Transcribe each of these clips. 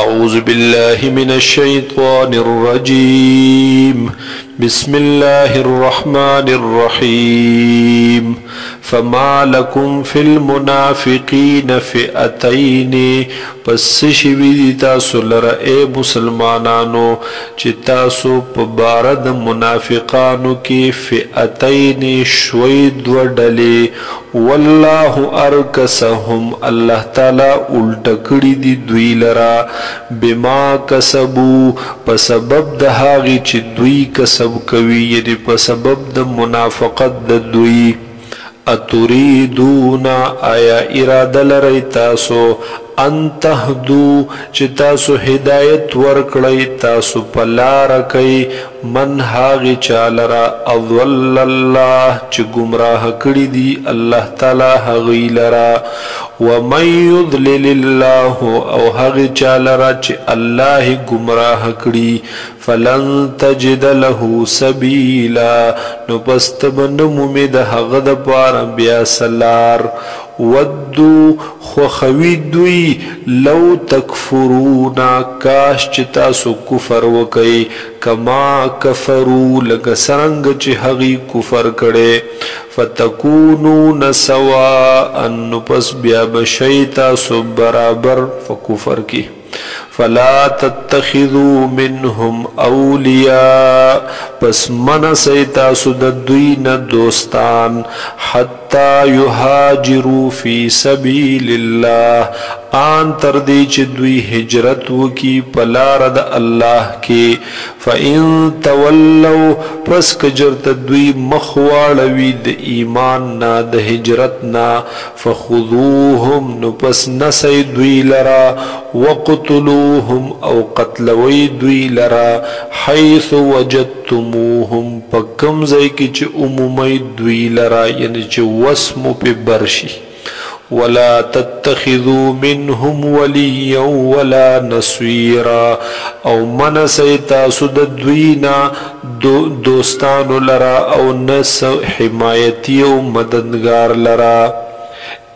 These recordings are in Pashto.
أعوذ بالله من الشيطان الرجيم بسم الله الرحمن الرحيم فما لكم في المنافقين فئتين پس شوی تاسو لرا اے مسلمانانو چی تاسو پبارد منافقانو کی فئتین شوید و ڈلی واللہ ارکسهم اللہ تعالی الٹکڑی دی دوی لرا بما کسبو پسبب دهاغی چی دوی کسب کوي یعنی پسبب د منافقت د دوی اتریدون آیا اراده لرئ تاسو ان تهدو چې تاسو هدایت ورکړئ تاسو په لاره کې من هاغې چا لره اضل الله چې ګمراه کړي دي الله تعالی هغوی لره ومن یضلل الله او هغې چا لره چې الله ګمراه کړي فلن تجد له سبیلا نو پس ته به نه مومې د هغه دپاره بیا سلار ودو خوخوی دوی لو تکفرونا کاش چی تاسو کفر وکی کما کفرو لگا سرنگ چی حقی کفر کڑے فتکونون سواء پس بیا بشی تاسو برابر فکفر کی فلا تتخذوا منهم اولیاء پس منسی تاسو دوین دوستان حتی یهاجروا فی سبیل اللہ آن تردی چی دوی ہجرت وکی پلارد اللہ کی فَإِن تَوَلَّوْا پس کجرت دوی مخوالوی د ایمان نا د ہجرت نا فخذوهم نو پس نسی دوی لرا وقتلوهم او قتلوی دوی لرا حیث وجدتموهم پا کمزی کی چی عمومی دوی لرا یعنی چی وسمو پی برشی ولا تتخذوا منهم وليا ولا نصيرا او منسی تاسو د دوینا دوستانو لرا او نس حمایتی او مددگار لرا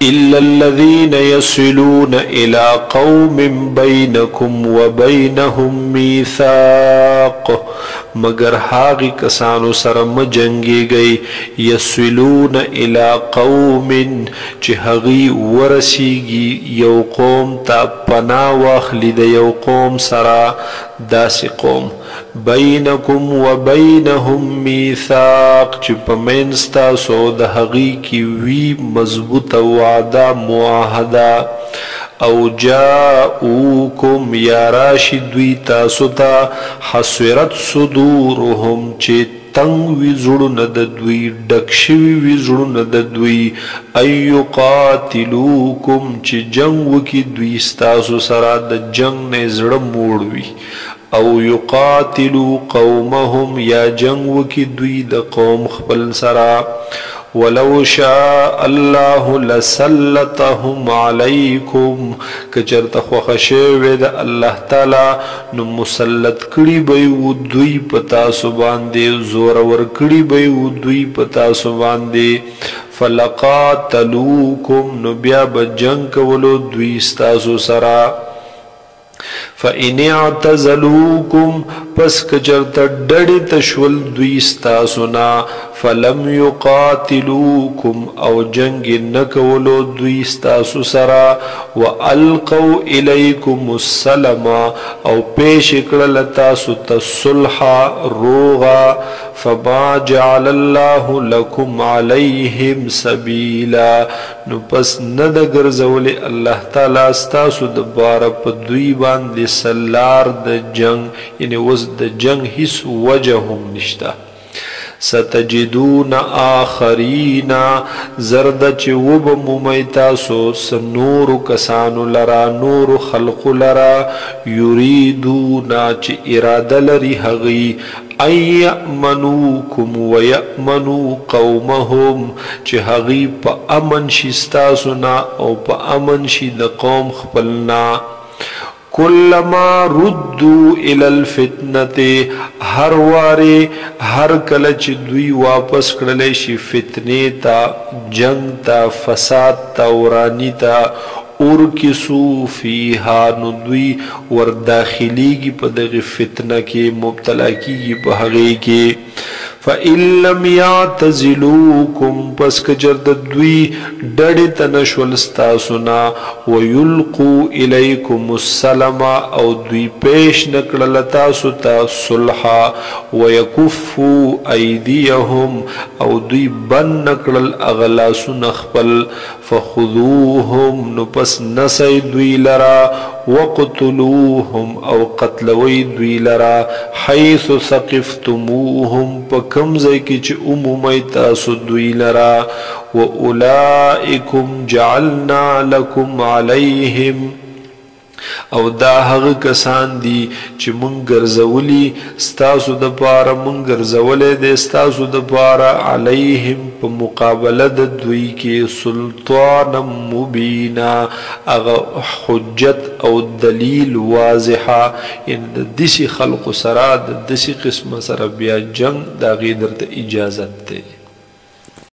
إلا الذين يصلون إلى قوم بينكم وبينهم ميثاق مگر هاغی کسانو سرم جنگی گئی یصلون الى قوم چی هغی ورسیگی یو قوم تا پنا واخلی دا یو قوم سرا داسی قوم بینکم و بینهم میثاق چی پمینستا سو دا حقی کی وی مضبوط وعدا معاہدہ او جاؤکم یا راشد وی تاسو تا حسورت صدورهم چی تنگ وی زړونه د دوی ډک شوي وي زړونه د دوی ایو قاتلوکم چې جنگ وکي دوی ستاسو سره د جنگ نه زړه موړ وي او یقاتلو قومهم یا جنگ وکي دوی د قوم خپل سره ولو شاء الله لسلطهم علیکم کچرت خوخ شوی د الله تعالی نو مسلط کړي به دوی پتا سو باندې زور ور کړي به دوی پتا سو باندې فلقاتلوکم نو بیا به جنگ کولو دوی ستاسو سره فَإِنِ اعْتَزَلُوكُمْ پس کچرت ڈڑی تشول دوی ستاسونا فَلَمْ يُقَاتِلُوكُمْ او جنگ نکولو دوی ستاسو سرا وَأَلْقَوْا إِلَيْكُمُ السَّلَمَ او پیش اکڑل تاسو تصلح روغا فَمَا جَعَلَ اللَّهُ لَكُمْ عَلَيْهِمْ سَبِيلًا نو پس ندگر زولی اللہ تعالی ستاسو دبارا پا دوی باندی سلار د جنگ یعنی وز د جنگ هیڅ وجه هم نشتا ستجدون آخرین زرد چی وب ممیتاسو سنور کسانو لرا نور خلق لرا یریدونا چی اراده لری حقی ان یأمنوکم و یأمنو قومهم چی حقی پا امن شستاسونا او پا امن شی د قوم خپلنا کلما ردو الى الفتنة ہر واری ہر کلچ دوی واپس کرلے شی فتنے تا جنگ تا فساد تا ورانی تا ارکسو فیها نو دوی ور داخلیگی پا دغی فتنه کی مبتلا کیگی پا حقی کی فَإِن لَمْ يَعْتَزِلُوكُمْ پس کجرد دوی ڈڑی تنشول ستاسونا وَيُلْقُوا إِلَيْكُمُ السَّلَمَ او دوی پیش نکڑلتاسو تا صلحا وَيَكُفُّوا أَيْدِيَهُمْ او دوی بن نکڑل اغلاسو نخپل فَخُذُوهُمْ نو پس نسی دوی لرا وَقْتُلُوهُمْ او قتلوی دوی لرا حَيْثُ ثَقِفْتُمُوهُمْ پا کمزی کی چه عمومی تاسو دوی لرا وَأُولَائِكُمْ جَعَلْنَا لَكُمْ عَلَيْهِمْ او دا هغه کسان دي چې مونږ ګرځولي ستاسو د پاره مونږ ګرځولې د ستاسو د پاره علیهم په مقابله د دوی کې سلطان مبینا هغه حجت او دلیل واضحه ان د دسی خلق سره د دسی قسم سره بیا جنگ دا غیر ته اجازت ده